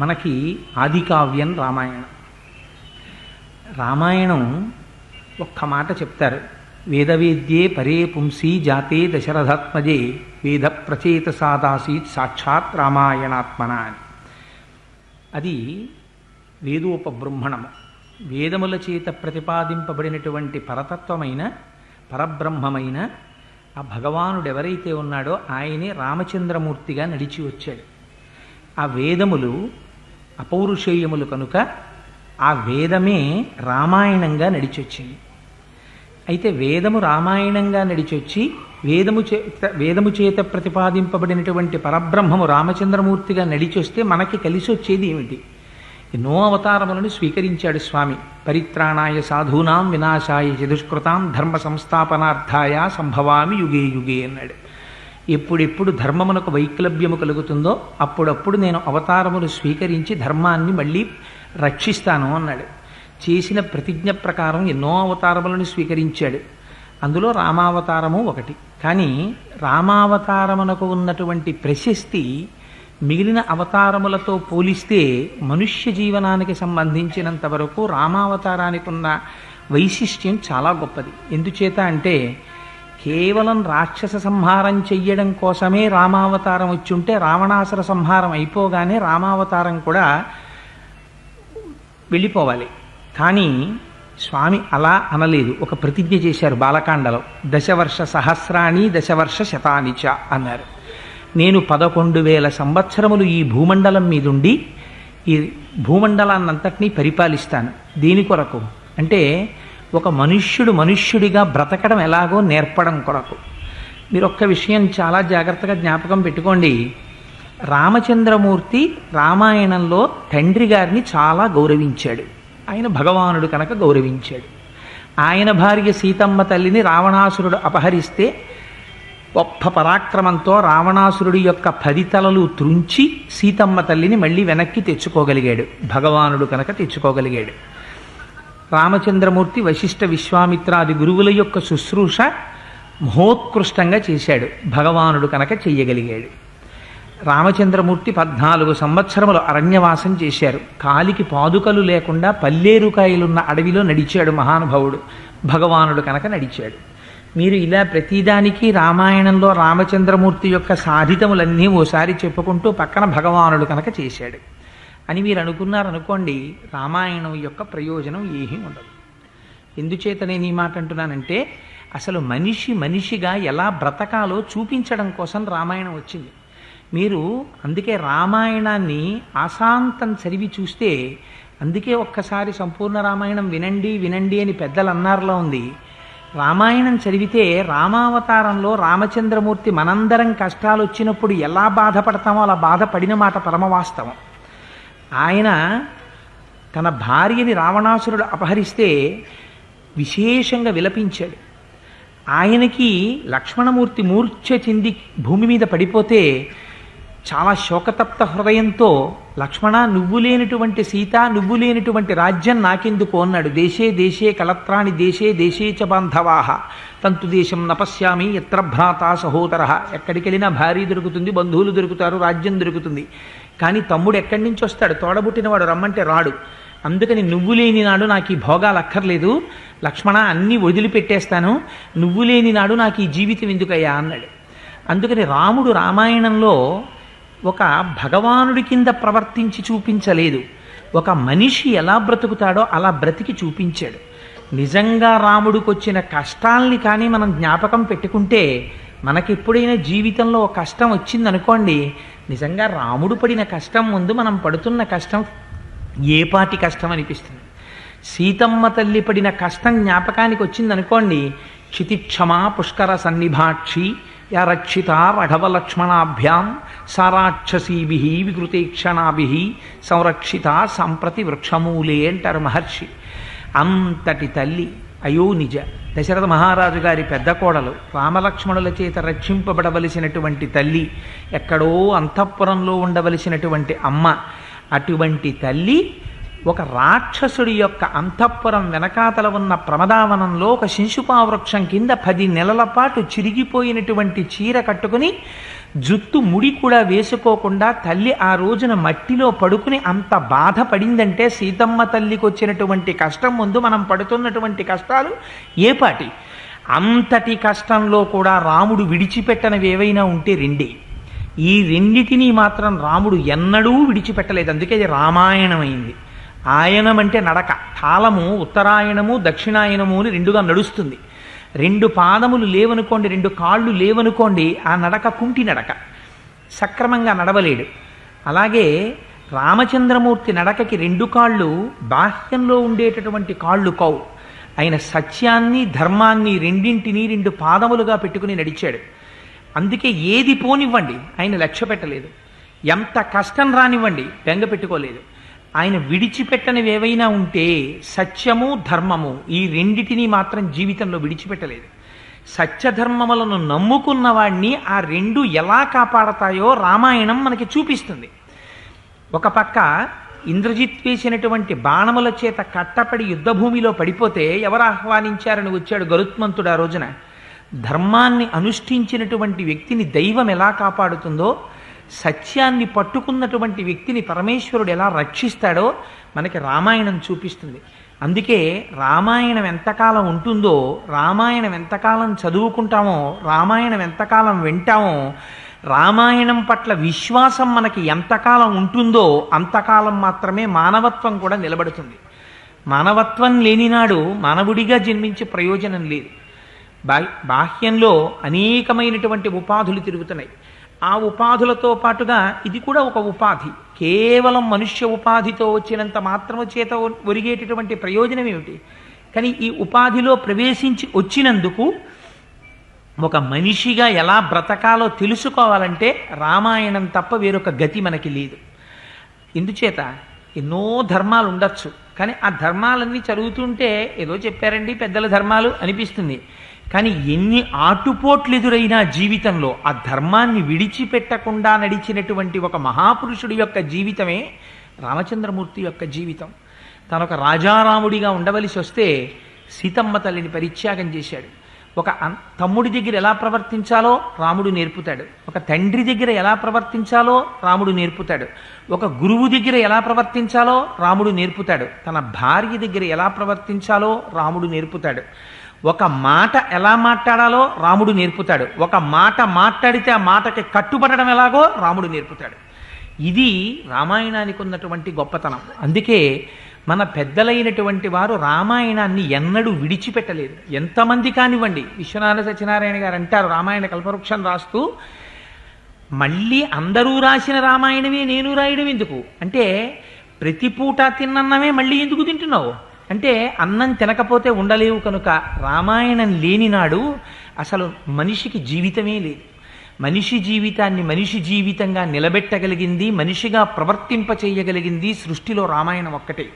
మనకి ఆది కావ్యం రామాయణం. రామాయణం ఒక్క మాట చెప్తారు, వేదవేద్యే పరే పుంసి జాతే దశరథాత్మజే వేద ప్రచేత సాదాసీత్ సాక్షాత్ రామాయణాత్మన అని. అది వేదోపబ్రహ్మణము, వేదముల చేత ప్రతిపాదింపబడినటువంటి పరతత్వమైన పరబ్రహ్మమైన ఆ భగవానుడు ఎవరైతే ఉన్నాడో ఆయనే రామచంద్రమూర్తిగా నడిచి వచ్చాడు. ఆ వేదములు అపౌరుషేయములు కనుక ఆ వేదమే రామాయణంగా నడిచొచ్చింది. అయితే వేదము రామాయణంగా నడిచొచ్చి వేదము చేత ప్రతిపాదింపబడినటువంటి పరబ్రహ్మము రామచంద్రమూర్తిగా నడిచొస్తే మనకి కలిసి వచ్చేది ఏమిటి? ఎన్నో అవతారములను స్వీకరించాడు స్వామి. పరిత్రాణాయ సాధూనాం వినాశాయ చతుష్కృతాం ధర్మ సంస్థాపనార్థాయ సంభవామి యుగే యుగే అన్నాడు. ఎప్పుడెప్పుడు ధర్మమునకు వైక్లభ్యము కలుగుతుందో అప్పుడప్పుడు నేను అవతారములు స్వీకరించి ధర్మాన్ని మళ్ళీ రక్షిస్తాను అన్నాడు. చేసిన ప్రతిజ్ఞ ప్రకారం ఎన్నో అవతారములను స్వీకరించాడు. అందులో రామావతారము ఒకటి. కానీ రామావతారమునకు ఉన్నటువంటి ప్రశస్తి మిగిలిన అవతారములతో పోలిస్తే మనుష్య జీవనానికి సంబంధించినంత వరకు రామావతారానికి ఉన్న వైశిష్ట్యం చాలా గొప్పది. ఎందుచేత అంటే కేవలం రాక్షస సంహారం చెయ్యడం కోసమే రామావతారం వచ్చి ఉంటే రావణాసుర సంహారం అయిపోగానే రామావతారం కూడా వెళ్ళిపోవాలి. కానీ స్వామి అలా అనలేదు. ఒక ప్రతిజ్ఞ చేశారు బాలకాండలో, దశవర్ష సహస్రాణి దశవర్ష శతానిచ అన్నారు. నేను 11,000 సంవత్సరములు ఈ భూమండలం మీదుండి ఈ భూమండలాన్నంతటినీ పరిపాలిస్తాను. దేని కొరకు అంటే ఒక మనుష్యుడిగా బ్రతకడం ఎలాగో నేర్పడం కొరకు. మీరు ఒక్క విషయం చాలా జాగ్రత్తగా జ్ఞాపకం పెట్టుకోండి. రామచంద్రమూర్తి రామాయణంలో తండ్రి గారిని చాలా గౌరవించాడు. ఆయన భగవానుడు కనుక గౌరవించాడు. ఆయన భార్య సీతమ్మ తల్లిని రావణాసురుడు అపహరిస్తే గొప్ప పరాక్రమంతో రావణాసురుడి యొక్క 10 తలలు త్రుంచి సీతమ్మ తల్లిని మళ్ళీ వెనక్కి తెచ్చుకోగలిగాడు. భగవానుడు కనుక తెచ్చుకోగలిగాడు. రామచంద్రమూర్తి వశిష్ఠ విశ్వామిత్రాది గురువుల యొక్క శుశ్రూష మహోత్కృష్టంగా చేశాడు. భగవానుడు కనుక చెయ్యగలిగాడు. రామచంద్రమూర్తి 14 సంవత్సరములు అరణ్యవాసం చేశారు. కాలికి పాదుకలు లేకుండా పల్లేరుకాయలున్న అడవిలో నడిచాడు మహానుభావుడు. భగవానుడు కనుక నడిచాడు. మీరు ఇలా ప్రతిదానికి రామాయణంలో రామచంద్రమూర్తి యొక్క సాధితములన్నీ ఓసారి చెప్పుకుంటూ పక్కన భగవానుడు కనుక చేశాడు అని మీరు అనుకున్నారనుకోండి, రామాయణం యొక్క ప్రయోజనం ఏమీ ఉండదు. ఎందుచేత నేను ఈ మాట అంటున్నానంటే అసలు మనిషిగా ఎలా బ్రతకాలో చూపించడం కోసం రామాయణం వచ్చింది. మీరు అందుకే రామాయణాన్ని ఆశాంతం చదివి చూస్తే, అందుకే ఒక్కసారి సంపూర్ణ రామాయణం వినండి అని పెద్దలు అన్నారులో ఉంది. రామాయణం చదివితే రామావతారంలో రామచంద్రమూర్తి మనందరం కష్టాలు వచ్చినప్పుడు ఎలా బాధపడతామో అలా బాధపడిన మాట పరమవాస్తవం. ఆయన తన భార్యని రావణాసురుడు అపహరిస్తే విశేషంగా విలపించాడు. ఆయనకి లక్ష్మణమూర్తి మూర్ఛ చెంది భూమి మీద పడిపోతే చాలా శోకతప్త హృదయంతో, లక్ష్మణ నువ్వు లేనటువంటి సీత, నువ్వు లేనటువంటి రాజ్యం నాకెందుకు అన్నాడు. దేశే దేశే కళత్రాణి దేశే దేశే చ బాంధవాహ తంతు దేశం నపశ్యామి ఎత్ర భ్రాత సహోదర. ఎక్కడికి వెళ్ళినా భార్య దొరుకుతుంది, బంధువులు దొరుకుతారు, రాజ్యం దొరుకుతుంది. కానీ తమ్ముడు ఎక్కడి నుంచి వస్తాడు? తోడబుట్టినవాడు రమ్మంటే రాడు. అందుకని నువ్వు లేని నాడు నాకు ఈ భోగాలు అక్కర్లేదు లక్ష్మణ, అన్నీ వదిలిపెట్టేస్తాను, నువ్వు లేని నాడు నాకు ఈ జీవితం ఎందుకయ్యా అన్నాడు. అందుకని రాముడు రామాయణంలో ఒక భగవానుడి కింద ప్రవర్తించి చూపించలేదు, ఒక మనిషి ఎలా బ్రతుకుతాడో అలా బ్రతికి చూపించాడు. నిజంగా రాముడికి వచ్చిన కష్టాల్ని కానీ మనం జ్ఞాపకం పెట్టుకుంటే, మనకెప్పుడైనా జీవితంలో ఒక కష్టం వచ్చిందనుకోండి, నిజంగా రాముడు పడిన కష్టం ముందు మనం పడుతున్న కష్టం ఏపాటి కష్టం అనిపిస్తుంది. సీతమ్మ తల్లి పడిన కష్టం జ్ఞాపకానికి వచ్చిందనుకోండి, క్షితిక్షమా పుష్కర సన్నిభాక్షి యా రక్షిత రఘవలక్ష్మణాభ్యాం సారాక్షసీభి వికృతేక్షణాభి సంరక్షిత సంప్రతి వృక్షమూలే అంటారు మహర్షి. అంతటి తల్లి అయోనిజ, దశరథ మహారాజు గారి పెద్ద కోడలు, రామలక్ష్మణుల చేత రక్షింపబడవలసినటువంటి తల్లి, ఎక్కడో అంతఃపురంలో ఉండవలసినటువంటి అమ్మ, అటువంటి తల్లి ఒక రాక్షసుడి యొక్క అంతఃపురం వెనకాతల ఉన్న ప్రమదావనంలో ఒక శింశుపావృక్షం కింద 10 నెలల పాటు చిరిగిపోయినటువంటి చీర కట్టుకుని జుత్తు ముడి కూడా వేసుకోకుండా తల్లి ఆ రోజున మట్టిలో పడుకుని అంత బాధపడిందంటే సీతమ్మ తల్లికి వచ్చినటువంటి కష్టం ముందు మనం పడుతున్నటువంటి కష్టాలు ఏపాటి. అంతటి కష్టంలో కూడా రాముడు విడిచిపెట్టనివి ఏవైనా ఉంటే రెండే. ఈ రెండిటినీ మాత్రం రాముడు ఎన్నడూ విడిచిపెట్టలేదు. అందుకే ఇది రామాయణం అయింది. ఆయనం అంటే నడక. తాళము ఉత్తరాయణము దక్షిణాయనము అని రెండుగా నడుస్తుంది. రెండు పాదములు లేవనుకోండి, రెండు కాళ్ళు లేవనుకోండి, ఆ నడక కుంటి నడక, సక్రమంగా నడవలేడు. అలాగే రామచంద్రమూర్తి నడకకి రెండు కాళ్ళు బాహ్యంలో ఉండేటటువంటి కాళ్ళు కావు. ఆయన సత్యాన్ని ధర్మాన్ని రెండింటినీ రెండు పాదములుగా పెట్టుకుని నడిచాడు. అందుకే ఏది పోనివ్వండి ఆయన లక్ష్య పెట్టలేదు, ఎంత కష్టం రానివ్వండి బెంగ పెట్టుకోలేదు. ఆయన విడిచిపెట్టనివి ఏవైనా ఉంటే సత్యము ధర్మము, ఈ రెండిటినీ మాత్రం జీవితంలో విడిచిపెట్టలేదు. సత్యధర్మములను నమ్ముకున్న వాడిని ఆ రెండు ఎలా కాపాడతాయో రామాయణం మనకి చూపిస్తుంది. ఒక పక్క ఇంద్రజిత్ వేసినటువంటి బాణముల చేత కట్టపడి యుద్ధభూమిలో పడిపోతే ఎవరు ఆహ్వానించారని వచ్చాడు గరుత్మంతుడు ఆ రోజున. ధర్మాన్ని అనుష్ఠించినటువంటి వ్యక్తిని దైవం ఎలా కాపాడుతుందో, సత్యాన్ని పట్టుకున్నటువంటి వ్యక్తిని పరమేశ్వరుడు ఎలా రక్షిస్తాడో మనకి రామాయణం చూపిస్తుంది. అందుకే రామాయణం ఎంతకాలం ఉంటుందో, రామాయణం ఎంతకాలం చదువుకుంటామో, రామాయణం ఎంతకాలం వింటామో, రామాయణం పట్ల విశ్వాసం మనకి ఎంతకాలం ఉంటుందో అంతకాలం మాత్రమే మానవత్వం కూడా నిలబడుతుంది. మానవత్వం లేనినాడు మానవుడిగా జన్మించే ప్రయోజనం లేదు. బాహ్యంలో అనేకమైనటువంటి ఉపాధులు తిరుగుతున్నాయి. ఆ ఉపాధులతో పాటుగా ఇది కూడా ఒక ఉపాధి. కేవలం మనుష్య ఉపాధితో వచ్చినంత మాత్రము చేత ఒరిగేటటువంటి ప్రయోజనం ఏమిటి? కానీ ఈ ఉపాధిలో ప్రవేశించి వచ్చినందుకు ఒక మనిషిగా ఎలా బ్రతకాలో తెలుసుకోవాలంటే రామాయణం తప్ప వేరొక గతి మనకి లేదు. ఎందుచేత ఎన్నో ధర్మాలు ఉండొచ్చు, కానీ ఆ ధర్మాలన్నీ చదువుతుంటే ఏదో చెప్పారండి పెద్దల ధర్మాలు అనిపిస్తుంది. కానీ ఎన్ని ఆటుపోట్లు ఎదురైనా జీవితంలో ఆ ధర్మాన్ని విడిచిపెట్టకుండా నడిచినటువంటి ఒక మహాపురుషుడి యొక్క జీవితమే రామచంద్రమూర్తి యొక్క జీవితం. తనొక రాజారాముడిగా ఉండవలసి వస్తే సీతమ్మ తల్లిని పరిత్యాగం చేశాడు. ఒక తమ్ముడి దగ్గర ఎలా ప్రవర్తించాలో రాముడు నేర్పుతాడు, ఒక తండ్రి దగ్గర ఎలా ప్రవర్తించాలో రాముడు నేర్పుతాడు, ఒక గురువు దగ్గర ఎలా ప్రవర్తించాలో రాముడు నేర్పుతాడు, తన భార్య దగ్గర ఎలా ప్రవర్తించాలో రాముడు నేర్పుతాడు, ఒక మాట ఎలా మాట్లాడాలో రాముడు నేర్పుతాడు, ఒక మాట మాట్లాడితే ఆ మాటకి కట్టుబడడం ఎలాగో రాముడు నేర్పుతాడు. ఇది రామాయణానికి ఉన్నటువంటి గొప్పతనం. అందుకే మన పెద్దలైనటువంటి వారు రామాయణాన్ని ఎన్నడూ విడిచిపెట్టలేదు. ఎంతమంది కానివ్వండి, విశ్వనాథ సత్యనారాయణ గారు అంటారు రామాయణ కల్పవృక్షం రాస్తూ, మళ్ళీ అందరూ రాసిన రామాయణమే నేను రాయడం ఎందుకు అంటే, ప్రతి పూట తిన్నన్నమే మళ్ళీ ఎందుకు తింటున్నావు అంటే, అన్నం తినకపోతే ఉండలేవు కనుక. రామాయణం లేనినాడు అసలు మనిషికి జీవితమే లేదు. మనిషి జీవితాన్ని మనిషి జీవితంగా నిలబెట్టగలిగింది, మనిషిగా ప్రవర్తింప చేయగలిగింది సృష్టిలో రామాయణం ఒక్కటే.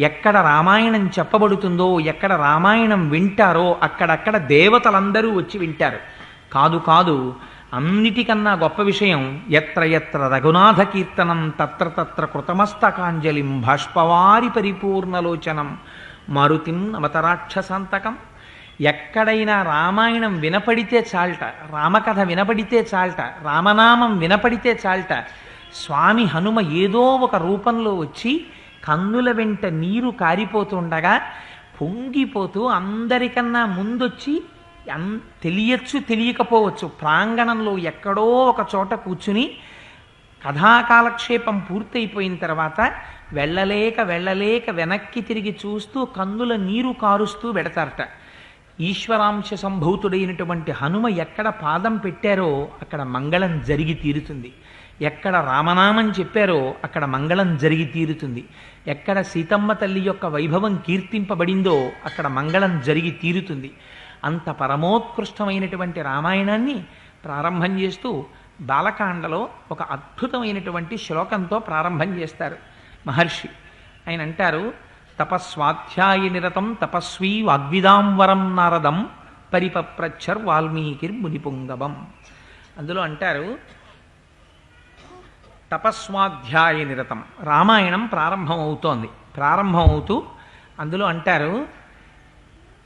ఎక్కడ రామాయణం చెప్పబడుతుందో, ఎక్కడ రామాయణం వింటారో అక్కడక్కడ దేవతలందరూ వచ్చి వింటారు. కాదు కాదు, అన్నిటికన్నా గొప్ప విషయం, ఎత్ర ఎత్ర రఘునాథ కీర్తనం తత్ర తత్ర కృతమస్తకాంజలిం బాష్పవారి పరిపూర్ణలోచనం మారుతిం నమతరాక్షసాంతకం. ఎక్కడైనా రామాయణం వినపడితే చాల్ట, రామకథ వినపడితే చాల్ట, రామనామం వినపడితే చాల్ట, స్వామి హనుమ ఏదో ఒక రూపంలో వచ్చి కన్నుల వెంట నీరు కారిపోతుండగా పొంగిపోతూ అందరికన్నా ముందొచ్చి, తెలియచ్చు తెలియకపోవచ్చు, ప్రాంగణంలో ఎక్కడో ఒక చోట కూర్చుని కథాకాలక్షేపం పూర్తయిపోయిన తర్వాత వెళ్ళలేక వెనక్కి తిరిగి చూస్తూ కన్నుల నీరు కారుస్తూ వెడతారట. ఈశ్వరాంశ సంభూతుడైనటువంటి హనుమ ఎక్కడ పాదం పెట్టారో అక్కడ మంగళం జరిగి తీరుతుంది. ఎక్కడ రామనామం చెప్పారో అక్కడ మంగళం జరిగి తీరుతుంది. ఎక్కడ సీతమ్మ తల్లి యొక్క వైభవం కీర్తింపబడిందో అక్కడ మంగళం జరిగి తీరుతుంది. అంత పరమోత్కృష్టమైనటువంటి రామాయణాన్ని ప్రారంభం చేస్తూ బాలకాండలో ఒక అద్భుతమైనటువంటి శ్లోకంతో ప్రారంభం చేస్తారు మహర్షి. ఆయన అంటారు, తపస్వాధ్యాయ నిరతం తపస్వీ వాగ్విదాంవరం నారదం పరిపప్రచ్చర్ వాల్మీకిర్మునిపుంగవం. అందులో అంటారు, తపస్వాధ్యాయ నిరతం రామాయణం ప్రారంభమవుతోంది. ప్రారంభమవుతూ అందులో అంటారు,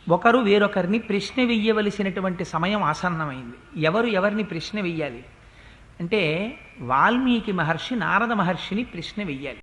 ఒకరు వేరొకరిని ప్రశ్న వెయ్యవలసినటువంటి సమయం ఆసన్నమైంది. ఎవరు ఎవరిని ప్రశ్న వెయ్యాలి అంటే వాల్మీకి మహర్షి నారద మహర్షిని ప్రశ్న వెయ్యాలి.